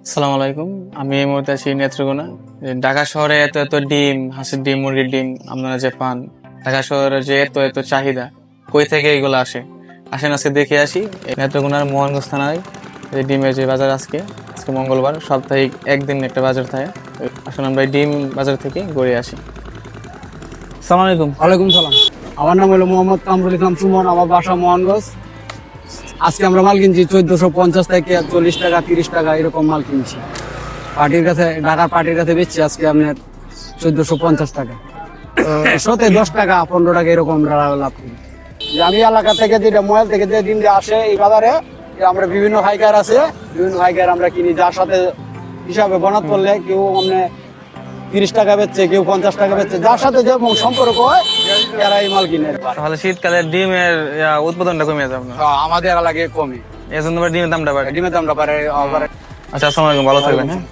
আসসালামু আলাইকুম। আমি এই মুহূর্তে আছি নেত্রকোনা। ঢাকা শহরে এত এত ডিম, হাঁসের ডিম, মুরগির ডিম আপনারা যে পান, ঢাকা শহরে যে এত এত চাহিদা, কই থেকে এগুলো আসে? আসেন আজকে দেখে আসি। এই নেত্রকোনার মোহনগঞ্জ থানায় এই ডিমের যে বাজার, আজকে আজকে মঙ্গলবার, সাপ্তাহিক একদিন একটা বাজার থাকে। আসলে আমরা এই ডিম বাজার থেকে ঘুরে আসি। আসসালামু আলাইকুম। ওয়ালাইকুম সালাম। আমার নাম হলো মোহাম্মদ কামরুল ইসলাম সুমন, আমার বাসা মোহনগঞ্জ। আজকে আমরা মাল কিনছি 1450 থেকে 40 টাকা 30 টাকা এরকম মাল কিনছি। পার্টির কাছে, ঢাকার পার্টির কাছে বেচছি আজকে আপনার 1450 টাকা। শোতে 10 টাকা 15 টাকা এরকম লাভ করি। যে আমি এলাকা থেকে যেটা মোবাইল থেকে যে দিন আসে এই বাজারে, আমরা বিভিন্ন হাইকার আছে, বিভিন্ন হাইকার আমরা কিনি, যার সাথে হিসাবে বনাত করলে কেউ মানে 30 টাকা বেচছে, কেউ 50 টাকা বেচছে, যার সাথে যেমন সম্পর্ক হয় এরা এই মাল কিনে। তাহলে শীতকালে ডিমের উৎপাদনটা কমে যাবে না? আমাদের এলাকায় কমে, এই জন্য ডিমের দামটা বাড়ে। ডিমের দামটা বাড়ে। আচ্ছা, আসসালামু আলাইকুম, ভালো থাকবেন। হ্যাঁ।